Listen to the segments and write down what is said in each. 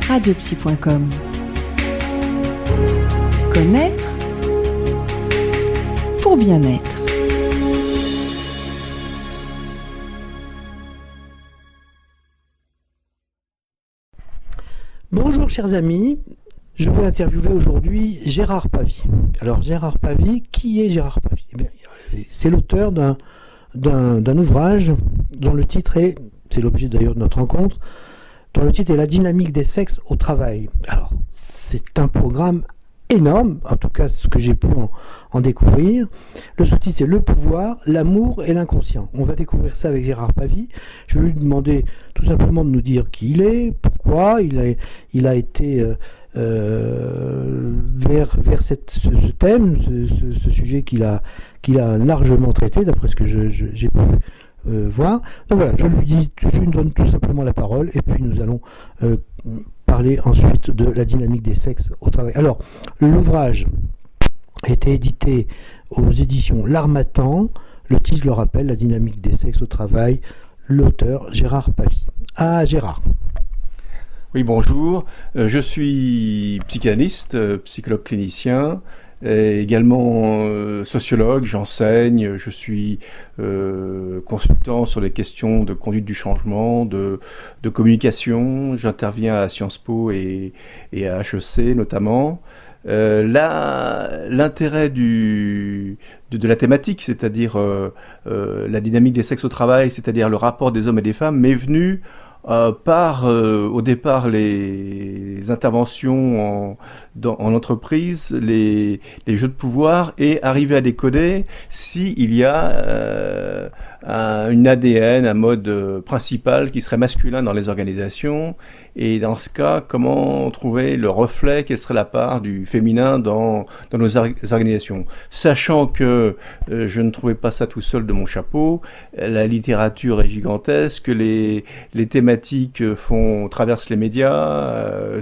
radiopsy.com. Connaître pour bien-être. Bonjour chers amis, je vais interviewer aujourd'hui Gérard Pavy. Alors Gérard Pavy, qui est Gérard Pavy ? Eh bien, c'est l'auteur d'un ouvrage dont le titre est, c'est l'objet d'ailleurs de notre rencontre, dont le titre est La dynamique des sexes au travail. Alors c'est un programme énorme, en tout cas ce que j'ai pu en découvrir. Le sous-titre c'est Le pouvoir, l'amour et l'inconscient. On va découvrir ça avec Gérard Pavy. Je vais lui demander tout simplement de nous dire qui il est, pourquoi il a été vers ce thème, ce sujet qu'il a largement traité, d'après ce que j'ai pu voir. Donc voilà, je lui donne tout simplement la parole, et puis nous allons parler ensuite de la dynamique des sexes au travail. Alors, l'ouvrage a été édité aux éditions L'Harmattan. Le titre le rappelle, La dynamique des sexes au travail. L'auteur, Gérard Pavy. Ah, Gérard. Oui, bonjour. Je suis psychanalyste, psychologue clinicien, et également sociologue. J'enseigne, je suis consultant sur les questions de conduite du changement, de communication. J'interviens à Sciences Po et à HEC notamment. L'intérêt de la thématique, c'est-à-dire la dynamique des sexes au travail, c'est-à-dire le rapport des hommes et des femmes, m'est venu par au départ les interventions en entreprise, les jeux de pouvoir, et arriver à décoder s'il y a une ADN, un mode principal qui serait masculin dans les organisations, et dans ce cas, comment trouver le reflet, quelle serait la part du féminin dans nos organisations. Sachant que je ne trouvais pas ça tout seul de mon chapeau, la littérature est gigantesque, les thématiques traversent les médias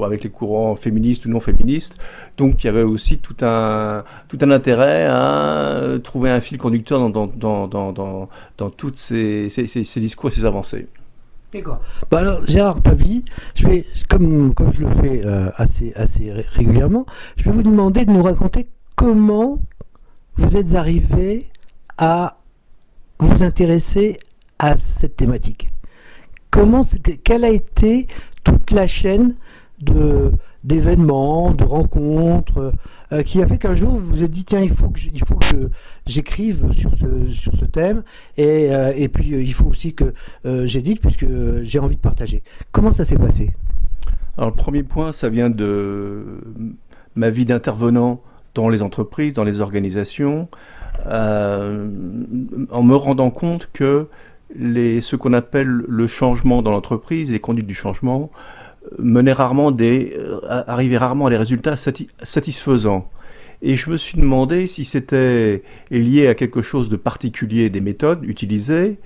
avec les courants féministes ou non féministes, donc il y avait aussi tout un intérêt à trouver un fil conducteur dans toutes ces discours et ces avancées. D'accord. Bah alors, Gérard Pavy, je vais, comme je le fais assez régulièrement, je vais vous demander de nous raconter comment vous êtes arrivé à vous intéresser à cette thématique. Quelle a été toute la chaîne d'événements, de rencontres, qui a fait qu'un jour vous vous êtes dit tiens, il faut que j'écrive sur ce thème, et puis il faut aussi que j'édite, puisque j'ai envie de partager. Comment ça s'est passé ? Alors le premier point, ça vient de ma vie d'intervenant dans les entreprises, dans les organisations, en me rendant compte que ce qu'on appelle le changement dans l'entreprise, les conduites du changement, arrivaient rarement à des résultats satisfaisants. Et je me suis demandé si c'était lié à quelque chose de particulier des méthodes utilisées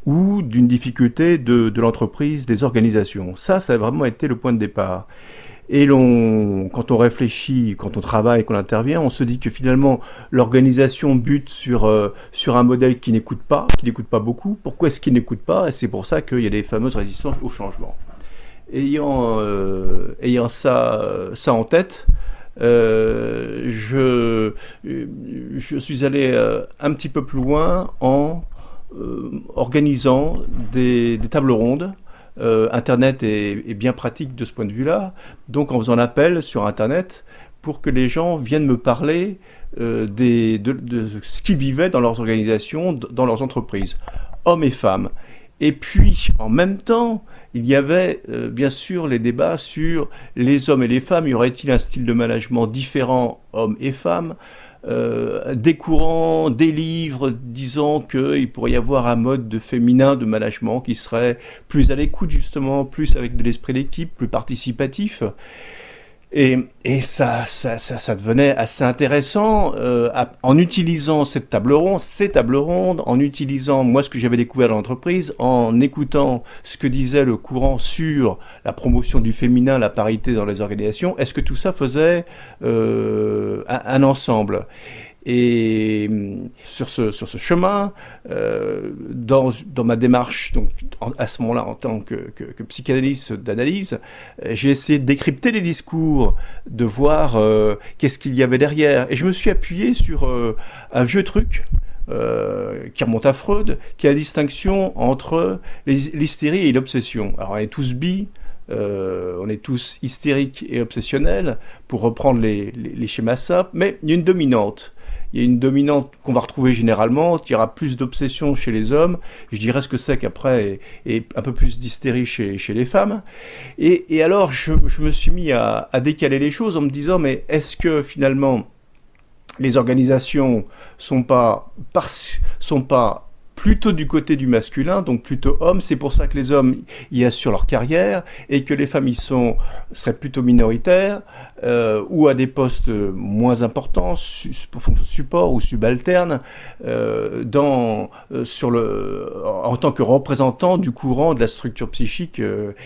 ou d'une difficulté de l'entreprise, des organisations. Ça a vraiment été le point de départ. Et quand on réfléchit, quand on travaille, qu'on intervient, on se dit que finalement l'organisation bute sur un modèle qui n'écoute pas beaucoup. Pourquoi est-ce qu'il n'écoute pas ? Et c'est pour ça qu'il y a des fameuses résistances au changement. Ayant ça en tête, je suis allé un petit peu plus loin en organisant des tables rondes. Internet est bien pratique de ce point de vue-là, donc en faisant appel sur Internet pour que les gens viennent me parler de ce qu'ils vivaient dans leurs organisations, dans leurs entreprises, hommes et femmes. Et puis, en même temps, il y avait bien sûr les débats sur les hommes et les femmes. Y aurait-il un style de management différent, hommes et femmes ? Des courants, des livres disant qu'il pourrait y avoir un mode féminin de management qui serait plus à l'écoute, justement, plus avec de l'esprit d'équipe, plus participatif. Et ça devenait assez intéressant en utilisant ces tables rondes, en utilisant moi ce que j'avais découvert dans l'entreprise, en écoutant ce que disait le courant sur la promotion du féminin, la parité dans les organisations. Est-ce que tout ça faisait un ensemble ? Et sur ce chemin, dans ma démarche, donc à ce moment-là en tant que psychanalyste d'analyse, j'ai essayé de décrypter les discours, de voir qu'est-ce qu'il y avait derrière. Et je me suis appuyé sur un vieux truc qui remonte à Freud, qui est la distinction entre l'hystérie et l'obsession. Alors on est tous on est tous hystériques et obsessionnels, pour reprendre les schémas simples, mais il y a une dominante. Il y a une dominante qu'on va retrouver généralement, il y aura plus d'obsession chez les hommes, je dirais ce que c'est qu'après, et un peu plus d'hystérie chez les femmes. Et alors, je me suis mis à décaler les choses en me disant, mais est-ce que finalement, les organisations sont pas plutôt du côté du masculin, donc plutôt hommes, c'est pour ça que les hommes y assurent leur carrière, et que les femmes seraient plutôt minoritaires, ou à des postes moins importants, support ou subalternes, en tant que représentants du courant de la structure psychique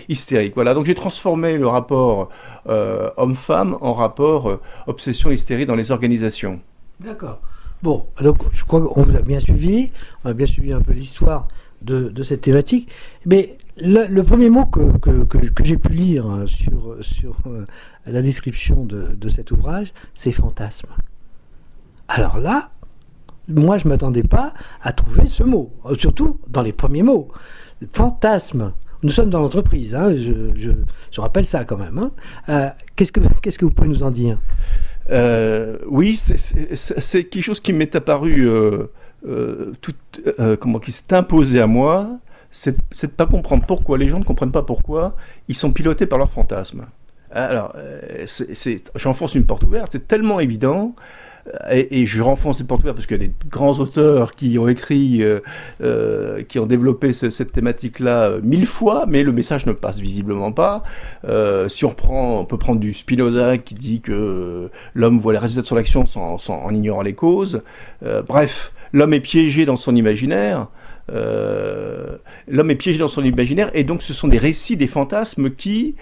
hystérique. Voilà, donc j'ai transformé le rapport homme-femme en rapport obsession-hystérie dans les organisations. D'accord. Bon, donc je crois qu'on vous a bien suivi, on a bien suivi un peu l'histoire de cette thématique, mais le premier mot que j'ai pu lire sur la description de cet ouvrage, c'est fantasme. Alors là, moi je ne m'attendais pas à trouver ce mot, surtout dans les premiers mots. Fantasme. Nous sommes dans l'entreprise, hein, je rappelle ça quand même. Hein. Qu'est-ce que vous pouvez nous en dire ? Oui, c'est quelque chose qui m'est apparu, qui s'est imposé à moi, c'est de pas comprendre pourquoi, les gens ne comprennent pas pourquoi ils sont pilotés par leurs fantasmes. Alors, j'enfonce une porte ouverte, c'est tellement évident, et je renfonce une porte ouverte parce qu'il y a des grands auteurs qui ont écrit, qui ont développé cette thématique-là 1000 fois, mais le message ne passe visiblement pas. Si on peut prendre du Spinoza qui dit que l'homme voit les résultats de son action en ignorant les causes. Bref, l'homme est piégé dans son imaginaire. L'homme est piégé dans son imaginaire, et donc ce sont des récits, des fantasmes qui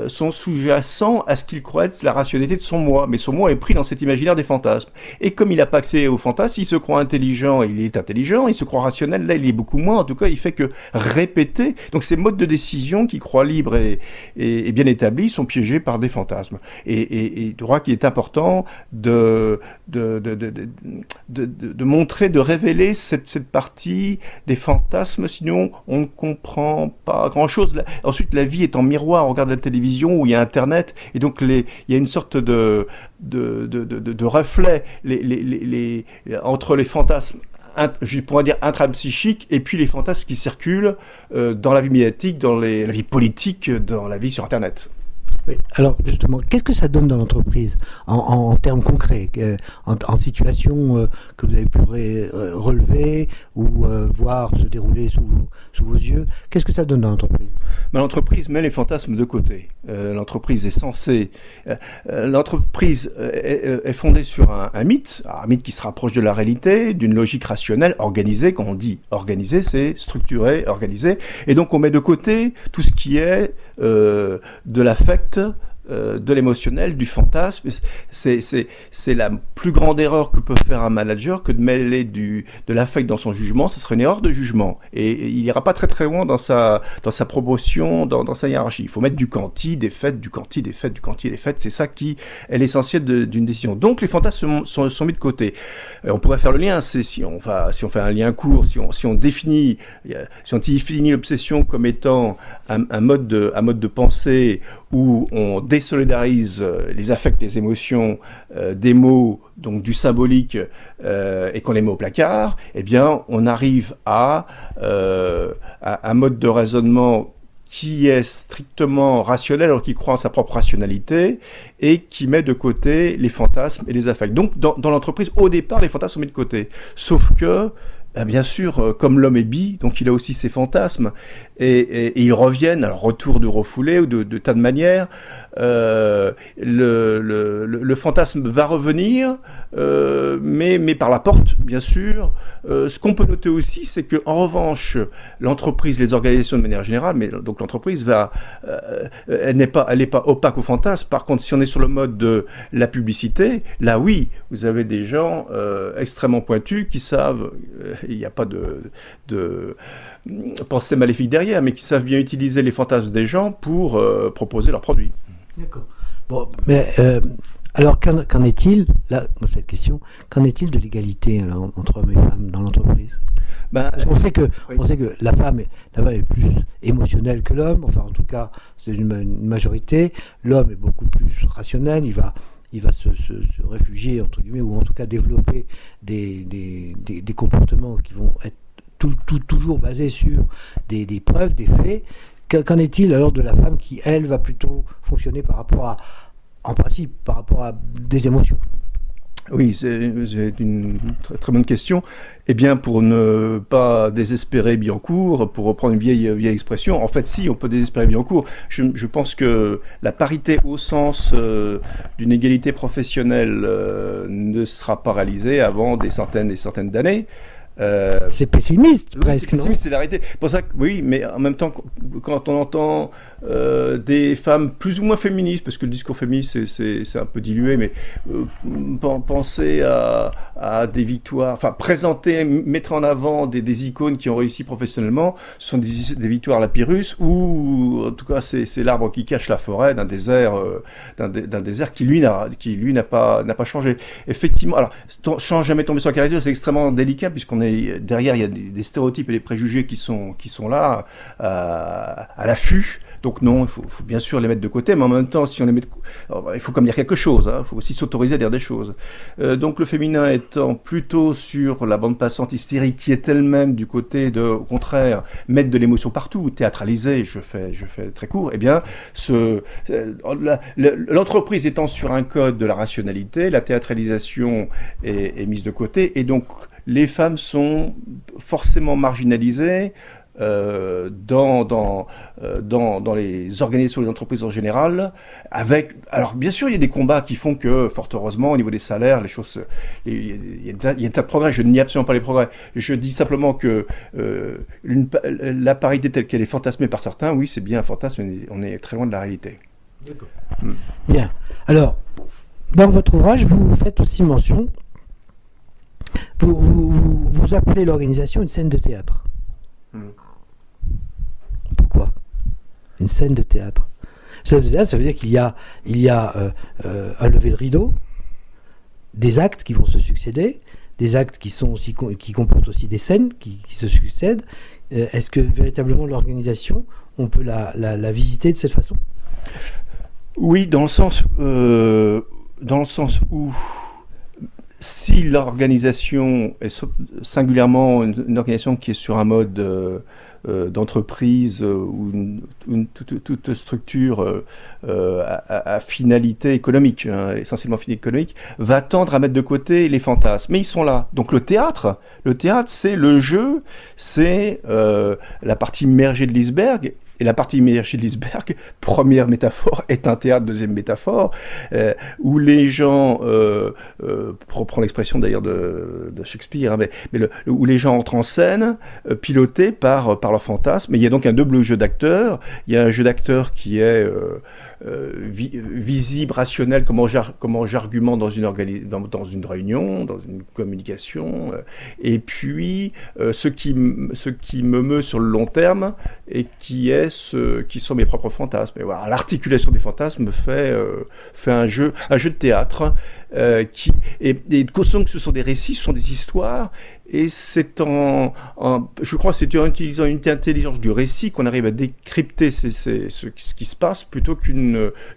sont sous-jacents à ce qu'il croit être la rationalité de son moi. Mais son moi est pris dans cet imaginaire des fantasmes. Et comme il n'a pas accès aux fantasmes, il se croit intelligent, il est intelligent, il se croit rationnel, là il est beaucoup moins, en tout cas il fait que répéter. Donc ces modes de décision qu'il croit libres et bien établis sont piégés par des fantasmes. Et je crois qu'il est important de montrer, de révéler cette partie des fantasmes, sinon on ne comprend pas grand-chose. Ensuite, la vie est en miroir, on regarde la télévision où il y a Internet, et donc il y a une sorte de reflet entre les fantasmes, je pourrais dire intrapsychiques, et puis les fantasmes qui circulent dans la vie médiatique, dans la vie politique, dans la vie sur Internet. Oui. Alors justement, qu'est-ce que ça donne dans l'entreprise en termes concrets, en situation que vous avez pu relever ou voir se dérouler sous vos yeux? Qu'est-ce que ça donne dans l'entreprise? L'entreprise met les fantasmes de côté. L'entreprise est censée... l'entreprise est fondée sur un mythe qui se rapproche de la réalité, d'une logique rationnelle, organisée. Quand on dit organisée, c'est structuré, organisé. Et donc on met de côté tout ce qui est de l'affect, de l'émotionnel, du fantasme. C'est la plus grande erreur que peut faire un manager que de mêler de l'affect dans son jugement. Ce serait une erreur de jugement. Et il n'ira pas très très loin dans sa promotion, dans sa hiérarchie. Il faut mettre du quanti, des faits, du quanti, des faits, du quanti, des faits. C'est ça qui est l'essentiel d'une décision. Donc les fantasmes sont mis de côté. On pourrait faire le lien, si on fait un lien court, si on définit l'obsession comme étant un mode de pensée où on désolidarise les affects, les émotions, des mots, donc du symbolique, et qu'on les met au placard, eh bien, on arrive à un mode de raisonnement qui est strictement rationnel, alors qui croit en sa propre rationalité, et qui met de côté les fantasmes et les affects. Donc, dans l'entreprise, au départ, les fantasmes sont mis de côté. Sauf que Bien sûr, comme l'homme est bi, donc il a aussi ses fantasmes, et ils reviennent, alors retour de refoulé ou de tas de manières. Le fantasme va revenir, mais par la porte, bien sûr. Ce qu'on peut noter aussi, c'est que en revanche, l'entreprise, les organisations de manière générale, mais donc l'entreprise elle n'est pas opaque au fantasme. Par contre, si on est sur le mode de la publicité, là oui, vous avez des gens extrêmement pointus qui savent. Il n'y a pas de pensée maléfique derrière, mais qui savent bien utiliser les fantasmes des gens pour proposer leurs produits. D'accord. Bon, mais alors qu'en est-il, là, cette question, qu'en est-il de l'égalité alors, entre hommes et femmes dans l'entreprise? Parce qu'on sait que la femme est plus émotionnelle que l'homme, enfin en tout cas c'est une majorité. L'homme est beaucoup plus rationnel, il va se réfugier, entre guillemets, ou en tout cas développer des comportements qui vont être toujours basés sur des preuves, des faits. Qu'en est-il alors de la femme qui, elle, va plutôt fonctionner en principe, par rapport à des émotions? Oui, c'est une très, très bonne question. Eh bien, pour ne pas désespérer Biancourt, pour reprendre une vieille expression, en fait, si, on peut désespérer Biancourt. Je pense que la parité au sens d'une égalité professionnelle ne sera pas réalisée avant des centaines et centaines d'années. C'est pessimiste, presque, non? C'est la réalité. Pour ça, oui, mais en même temps, quand on entend des femmes plus ou moins féministes, parce que le discours féministe, c'est un peu dilué, mais penser à des victoires, enfin, présenter, mettre en avant des icônes qui ont réussi professionnellement, ce sont des victoires à la Pyrrhus, ou en tout cas, c'est l'arbre qui cache la forêt d'un désert, qui lui n'a pas changé. Effectivement, alors, sans jamais tomber sur la caricature, c'est extrêmement délicat, puisqu'on derrière, il y a des stéréotypes et des préjugés qui sont là à l'affût. Donc non, il faut bien sûr les mettre de côté, mais en même temps, si on les met il faut comme dire quelque chose, il faut aussi s'autoriser à dire des choses. Donc le féminin étant plutôt sur la bande passante hystérique, qui est elle-même du côté de, au contraire, mettre de l'émotion partout, théâtraliser, je fais très court, eh bien, l'entreprise étant sur un code de la rationalité, la théâtralisation est mise de côté, et donc les femmes sont forcément marginalisées dans les organisations des entreprises en général, alors bien sûr il y a des combats qui font que, fort heureusement, au niveau des salaires, les choses, il y a un tas de progrès, je nie absolument pas les progrès, je dis simplement que la parité telle qu'elle est fantasmée par certains, oui c'est bien un fantasme, mais on est très loin de la réalité. D'accord. Bien, alors dans votre ouvrage vous faites aussi mention, vous appelez l'organisation une scène de théâtre. Pourquoi une scène de théâtre? Scène de théâtre, ça veut dire qu'il y a un lever de rideau, des actes qui vont se succéder, des actes qui comportent aussi des scènes qui se succèdent. Est-ce que véritablement l'organisation, on peut la visiter de cette façon? Oui, dans le sens où si l'organisation est singulièrement une organisation qui est sur un mode d'entreprise ou toute structure à finalité économique, essentiellement finalité économique, va tendre à mettre de côté les fantasmes. Mais ils sont là. Donc le théâtre, c'est le jeu, c'est la partie immergée de l'iceberg. Et la partie immergée de l'iceberg, première métaphore, est un théâtre, deuxième métaphore, où les gens, pour reprendre l'expression d'ailleurs de Shakespeare, où les gens entrent en scène, pilotés par leur fantasme. Et il y a donc un double jeu d'acteurs. Il y a un jeu d'acteurs qui est visible, rationnel, comment j'argumente dans une réunion, dans une communication, et puis ce qui me meut sur le long terme et qui sont mes propres fantasmes. Et voilà, l'articulation des fantasmes fait un jeu de théâtre et conscience que ce sont des récits, ce sont des histoires, et c'est je crois que c'est en utilisant une intelligence du récit qu'on arrive à décrypter ce qui se passe, plutôt qu'une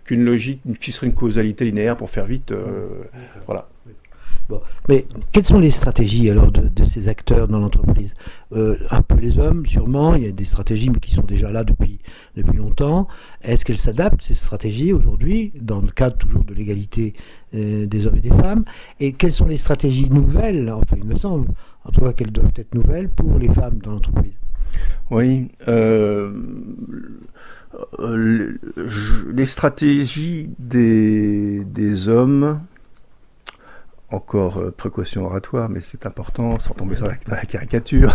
logique qui serait une causalité linéaire pour faire vite. Voilà. Bon. Mais quelles sont les stratégies alors de ces acteurs dans l'entreprise? Un peu les hommes, sûrement. Il y a des stratégies qui sont déjà là depuis longtemps. Est-ce qu'elles s'adaptent, ces stratégies, aujourd'hui, dans le cadre toujours de l'égalité des hommes et des femmes? Et quelles sont les stratégies nouvelles, enfin, il me semble, en tout cas qu'elles doivent être nouvelles pour les femmes dans l'entreprise? Oui. Les stratégies des hommes, encore précaution oratoire, mais c'est important, sans tomber dans la caricature,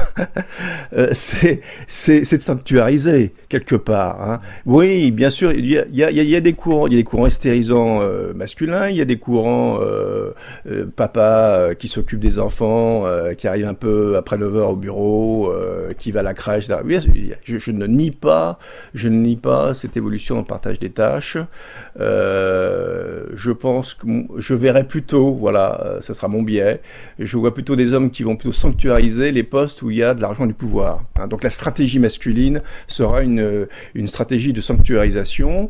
c'est de sanctuariser quelque part. Hein. Oui, bien sûr, il y a des courants hystérisants masculins, il y a des courants papa qui s'occupe des enfants, qui arrive un peu après 9 heures au bureau, qui va à la crèche, etc. Bien sûr, je ne nie pas cette évolution dans le partage des tâches. Je pense que je verrais plutôt, voilà, ce sera mon biais, je vois plutôt des hommes qui vont plutôt sanctuariser les postes où il y a de l'argent et du pouvoir. Hein. Donc la stratégie masculine sera une stratégie de sanctuarisation,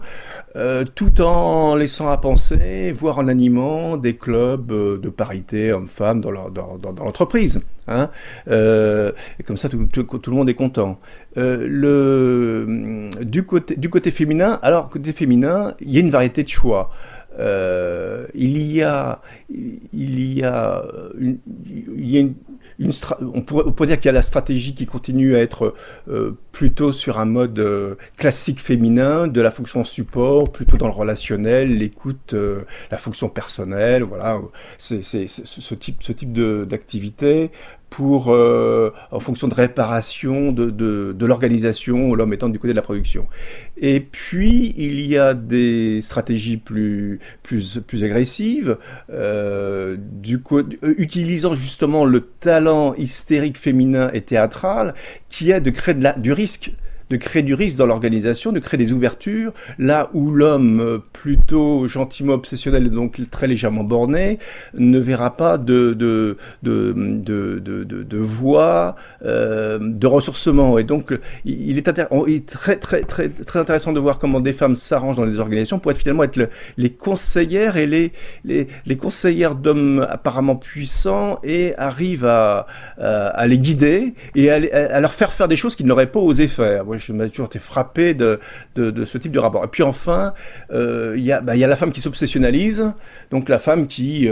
tout en laissant à penser, voire en animant des clubs de parité hommes-femmes dans l'entreprise. Hein. Et comme ça, tout le monde est content. Du côté féminin, il y a une variété de choix. On pourrait dire qu'il y a la stratégie qui continue à être plutôt sur un mode classique féminin, de la fonction support, plutôt dans le relationnel, l'écoute, la fonction personnelle, voilà, c'est ce type d'activité en fonction de réparation de l'organisation, l'homme étant du côté de la production. Et puis, il y a des stratégies plus agressives, utilisant justement le talent hystérique féminin et théâtral, qui est de créer du risque dans l'organisation, de créer des ouvertures, là où l'homme plutôt gentiment obsessionnel, donc très légèrement borné, ne verra pas de voie, de ressourcement. Et donc, il est très, très, très, très intéressant de voir comment des femmes s'arrangent dans les organisations pour finalement être les conseillères et les conseillères d'hommes apparemment puissants, et arrivent à les guider et à leur faire des choses qu'ils n'auraient pas osé faire. Moi, je m'ai toujours été frappé de ce type de rapport. Et puis enfin, il y a la femme qui s'obsessionnalise, donc la femme qui,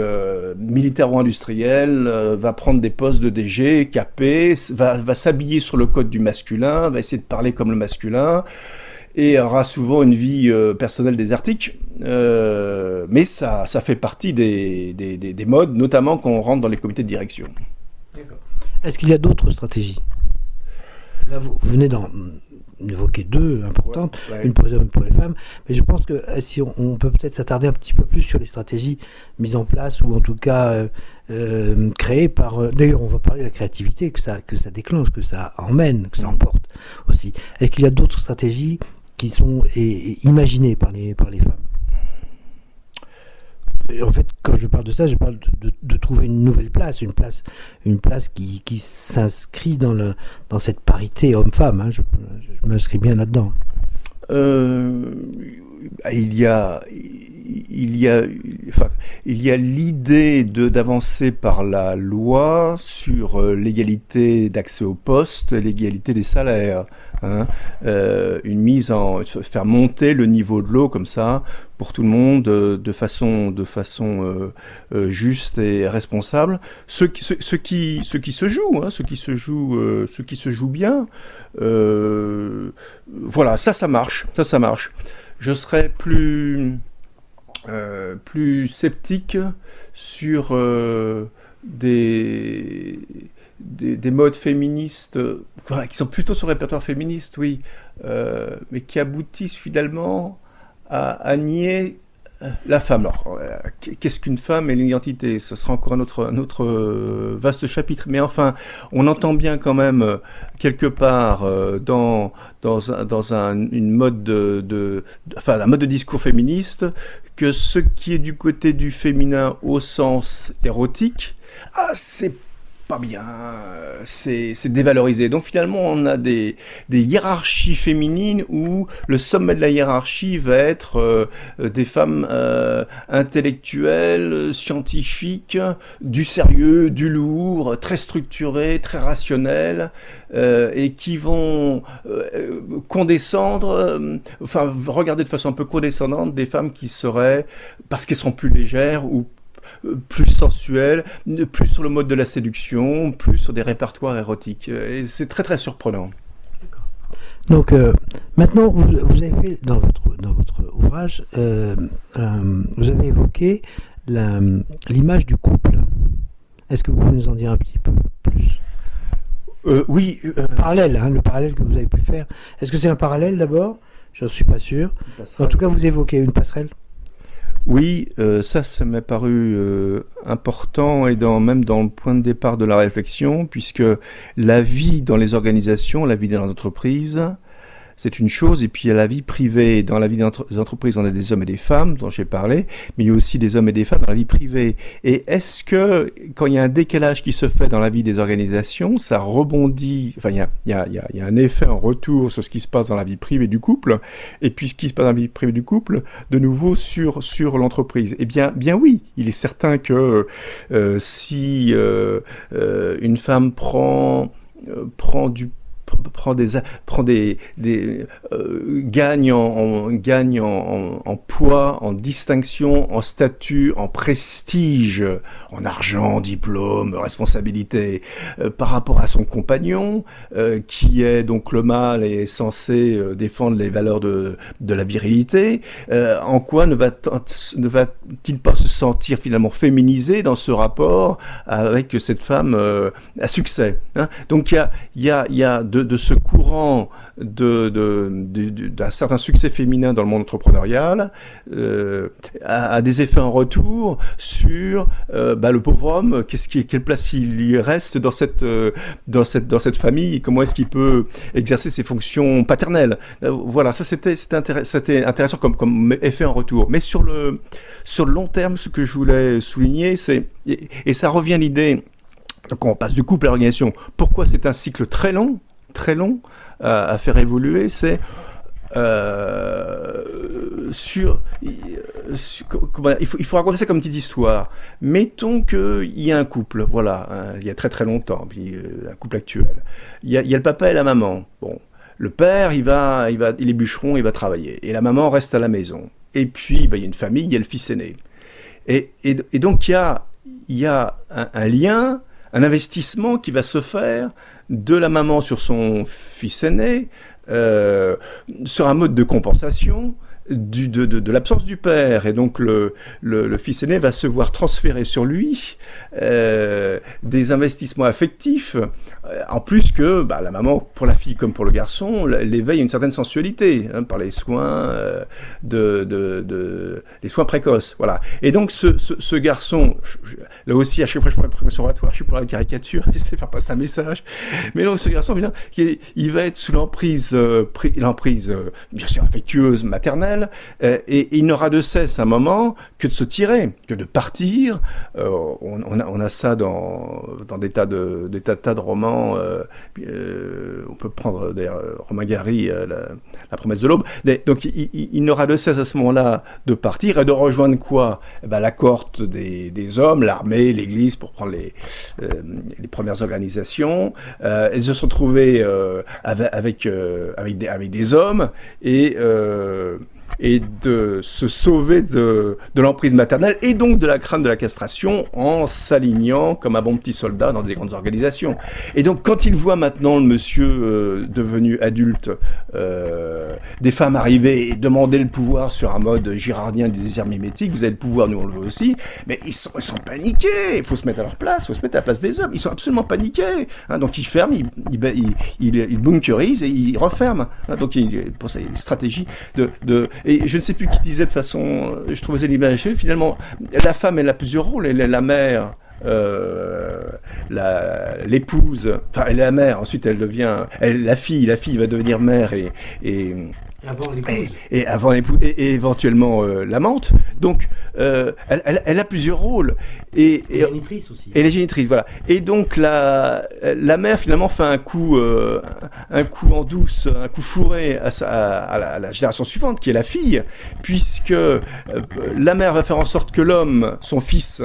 militaire ou industrielle, va prendre des postes de DG, capé, va s'habiller sur le code du masculin, va essayer de parler comme le masculin, et aura souvent une vie personnelle désertique. Mais ça fait partie des modes, notamment quand on rentre dans les comités de direction. D'accord. Est-ce qu'il y a d'autres stratégies? Là, vous venez d'évoquer deux importantes, ouais. Une pour les hommes et une pour les femmes, mais je pense que si on peut peut-être s'attarder un petit peu plus sur les stratégies mises en place, ou en tout cas créées par... D'ailleurs, on va parler de la créativité, que ça déclenche, que ça emmène, que ça emporte aussi. Est-ce qu'il y a d'autres stratégies qui sont imaginées par les femmes? En fait, quand je parle de ça, je parle de trouver une nouvelle place, une place qui s'inscrit dans cette parité homme-femme. Hein. Je m'inscris bien là-dedans. Il y a l'idée d'avancer par la loi sur l'égalité d'accès au poste, l'égalité des salaires. Hein, faire monter le niveau de l'eau comme ça pour tout le monde de façon juste et responsable. Ce qui se joue, hein, ce qui se joue bien. Voilà, ça marche. Je serais plus sceptique sur des modes féministes qui sont plutôt sur le répertoire féministe, oui, mais qui aboutissent finalement à nier la femme. Alors, qu'est-ce qu'une femme et l'identité? Ça sera encore un autre vaste chapitre. Mais enfin, on entend bien quand même quelque part dans un mode de discours féministe, que ce qui est du côté du féminin au sens érotique, c'est pas bien, c'est dévalorisé. Donc finalement, on a des hiérarchies féminines où le sommet de la hiérarchie va être des femmes intellectuelles, scientifiques, du sérieux, du lourd, très structurées, très rationnelles, et qui vont condescendre, enfin regarder de façon un peu condescendante des femmes qui seraient, parce qu'elles seront plus légères ou plus sensuelles, plus sur le mode de la séduction, plus sur des répertoires érotiques. Et c'est très très surprenant. Donc maintenant, vous avez fait dans votre ouvrage, vous avez évoqué l'image du couple. Est-ce que vous pouvez nous en dire un petit peu plus ? Oui. Le parallèle que vous avez pu faire. Est-ce que c'est un parallèle d'abord ? Je ne suis pas sûr. En tout cas, vous évoquez une passerelle. Oui, ça m'est paru important et même dans le point de départ de la réflexion, puisque la vie dans les organisations, la vie dans l'entreprise, c'est une chose, et puis il y a la vie privée. Dans la vie des entreprises, on a des hommes et des femmes, dont j'ai parlé, mais il y a aussi des hommes et des femmes dans la vie privée. Et est-ce que, quand il y a un décalage qui se fait dans la vie des organisations, ça rebondit, enfin, il y a un effet, un retour sur ce qui se passe dans la vie privée du couple, et puis ce qui se passe dans la vie privée du couple, de nouveau sur l'entreprise. Eh bien oui, il est certain que si une femme gagne en poids, en distinction, en statut, en prestige, en argent, diplôme, responsabilité, par rapport à son compagnon, qui est donc le mâle et est censé défendre les valeurs de la virilité, en quoi ne va-t-il pas se sentir finalement féminisé dans ce rapport avec cette femme à succès, hein? Donc il y a de ce courant d'un certain succès féminin dans le monde entrepreneurial a des effets en retour sur le pauvre homme. Quelle place il y reste dans cette famille, comment est-ce qu'il peut exercer ses fonctions paternelles. Voilà, ça c'était intéressant comme effet en retour. Mais sur le long terme, ce que je voulais souligner, et ça revient à l'idée, quand on passe du couple à l'organisation, pourquoi c'est un cycle très long à faire évoluer, c'est il faut raconter ça comme petite histoire. Mettons qu'il y a un couple, voilà, il y a très très longtemps, puis un couple actuel. Il y a le papa et la maman. Bon, le père, il est bûcheron, il va travailler, et la maman reste à la maison. Et puis, il y a une famille, il y a le fils aîné. Et donc, il y a un lien, un investissement qui va se faire de la maman sur son fils aîné, sur un mode de compensation de l'absence du père. Et donc le fils aîné va se voir transférer sur lui des investissements affectifs, en plus que la maman, pour la fille comme pour le garçon, l'éveille à une certaine sensualité, par les soins les soins précoces, voilà. Et donc ce garçon, là aussi à chaque fois je prends la précaution oratoire, je suis pour la caricature, j'essaie de faire passer un message, mais donc ce garçon, il va être sous l'emprise bien sûr affectueuse, maternelle, et il n'aura de cesse à un moment que de se tirer, que de partir. On a ça dans des tas de romans. On peut prendre d'ailleurs Romain Gary, la promesse de l'aube. Donc il n'aura de cesse à ce moment-là de partir et de rejoindre quoi ? La cohorte des hommes, l'armée, l'église, pour prendre les premières organisations. Ils se sont retrouvés avec des hommes et de se sauver de l'emprise maternelle et donc de la crainte de la castration en s'alignant comme un bon petit soldat dans des grandes organisations. Et donc quand il voit maintenant le monsieur devenu adulte, des femmes arriver et demander le pouvoir sur un mode girardien du désir mimétique, vous avez le pouvoir, nous on le veut aussi, mais ils sont paniqués, il faut se mettre à leur place, il faut se mettre à la place des hommes, ils sont absolument paniqués, hein, donc ils ferment, ils bunkerisent et ils referment, hein, donc pour ça il y a des stratégies et je ne sais plus qui disait de façon, je trouvais l'image, finalement, la femme, elle a plusieurs rôles, elle est la mère, l'épouse, enfin elle est la mère, ensuite elle devient, la fille va devenir mère et Avant l'épouse. Et avant l'épouse, et éventuellement l'amante. Donc, elle a plusieurs rôles. Et génitrice aussi. Et les génitrices, voilà. Et donc, la mère, finalement, fait un coup en douce, un coup fourré à la génération suivante, qui est la fille, puisque la mère va faire en sorte que l'homme, son fils,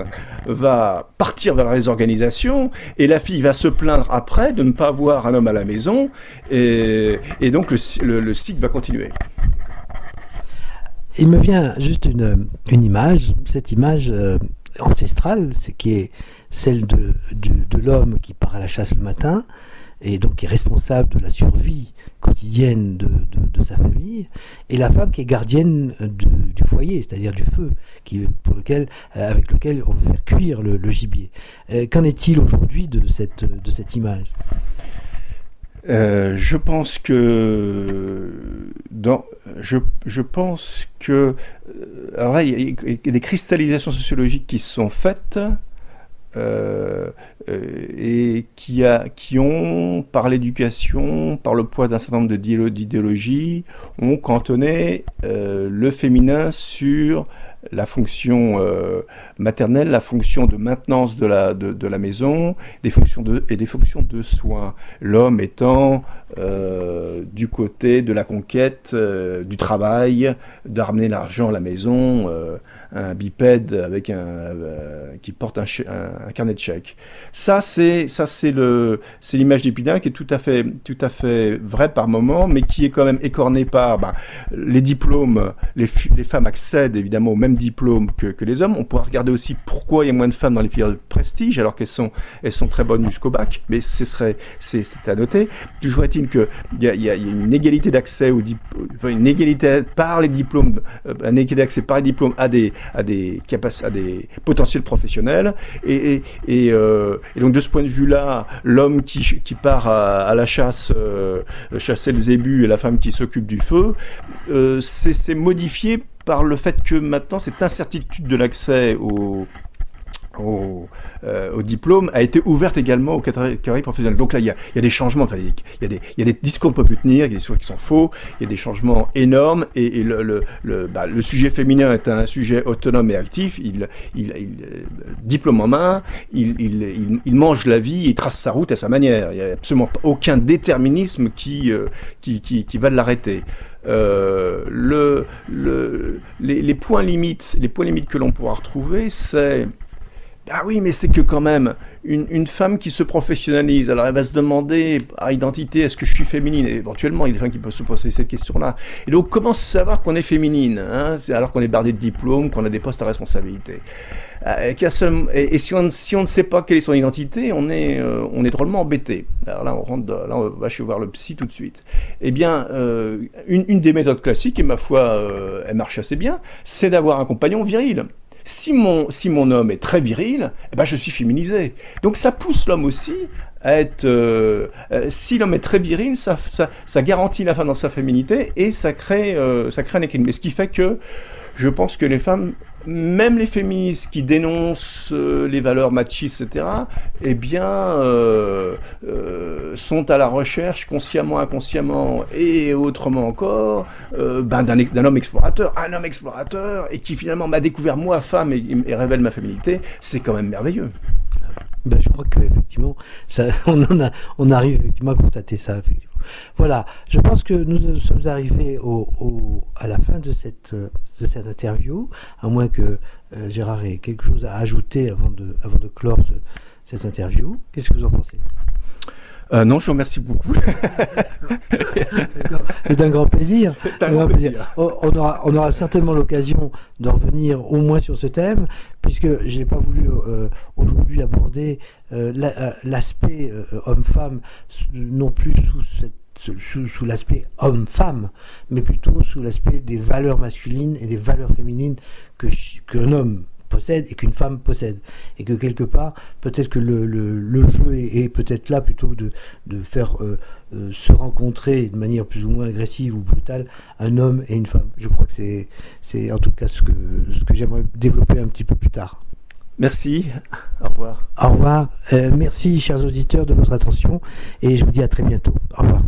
va partir vers les organisations, et la fille va se plaindre après de ne pas avoir un homme à la maison, et donc le cycle va continuer. Il me vient juste une image, cette image ancestrale, qui est celle de l'homme qui part à la chasse le matin, et donc qui est responsable de la survie quotidienne de sa famille, et la femme qui est gardienne du foyer, c'est-à-dire du feu, avec lequel on veut faire cuire le gibier. Qu'en est-il aujourd'hui de cette image ? Je pense que alors là, il y a des cristallisations sociologiques qui se sont faites et qui ont, par l'éducation, par le poids d'un certain nombre d'idéologies, ont cantonné le féminin sur la fonction maternelle, la fonction de maintenance de la maison, des fonctions de soins. L'homme étant du côté de la conquête, du travail, d'amener l'argent à la maison, un bipède avec qui porte un carnet de chèques. Ça c'est l'image d'Épidin qui est tout à fait vraie par moment, mais qui est quand même écornée par les diplômes. Les femmes accèdent évidemment au même diplôme que les hommes. On pourra regarder aussi pourquoi il y a moins de femmes dans les filières de prestige, alors qu'elles sont très bonnes jusqu'au bac, mais c'est à noter. Toujours est-il qu'il y a une égalité d'accès une égalité par les diplômes, une égalité d'accès par les diplômes à des potentiels professionnels, et donc de ce point de vue-là, l'homme qui part à la chasse, chasser le zébu, et la femme qui s'occupe du feu, c'est modifié par le fait que maintenant cette incertitude de l'accès au diplôme a été ouverte également aux catégories professionnelles. Donc là, il y a des changements, il y a des discours qu'on peut plus tenir, il y a des discours qui sont faux, il y a des changements énormes, et le sujet féminin est un sujet autonome et actif, diplôme en main, il mange la vie, il trace sa route à sa manière. Il n'y a absolument aucun déterminisme qui va l'arrêter. Les points limites que l'on pourra retrouver, c'est oui, mais c'est que quand même une femme qui se professionnalise, alors elle va se demander par identité, est-ce que je suis féminine ? Et éventuellement, il y a des femmes qui peuvent se poser cette question-là. Et donc, comment savoir qu'on est féminine, c'est alors qu'on est bardé de diplômes, qu'on a des postes à responsabilité. Et si on ne sait pas quelle est son identité, on est drôlement embêté. Alors là, on va chez voir le psy tout de suite. Eh bien, une des méthodes classiques, et ma foi, elle marche assez bien, c'est d'avoir un compagnon viril. Si mon homme est très viril, je suis féminisé. Donc ça pousse l'homme aussi à être... si l'homme est très viril, ça garantit la femme dans sa féminité, et ça crée un équilibre. Mais ce qui fait que je pense que les femmes, même les féministes qui dénoncent les valeurs machistes, etc., sont à la recherche, consciemment, inconsciemment et autrement encore, d'un homme explorateur. Un homme explorateur, et qui finalement m'a découvert moi, femme, et révèle ma féminité. C'est quand même merveilleux. Je crois qu'effectivement, on arrive effectivement à constater ça, effectivement. Voilà, je pense que nous sommes arrivés à la fin de cette interview, à moins que Gérard ait quelque chose à ajouter avant de clore cette interview. Qu'est-ce que vous en pensez ? Non, je vous remercie beaucoup. C'est un grand plaisir. Plaisir. On aura certainement l'occasion de revenir au moins sur ce thème, puisque je n'ai pas voulu aujourd'hui aborder l'aspect homme-femme, non plus sous l'aspect homme-femme, mais plutôt sous l'aspect des valeurs masculines et des valeurs féminines qu'un homme possède et qu'une femme possède, et que quelque part peut-être que le jeu est peut-être là, plutôt que de faire se rencontrer de manière plus ou moins agressive ou brutale un homme et une femme. Je crois que c'est en tout cas ce que j'aimerais développer un petit peu plus tard. Merci, au revoir. Au revoir, merci chers auditeurs de votre attention, et je vous dis à très bientôt. Au revoir.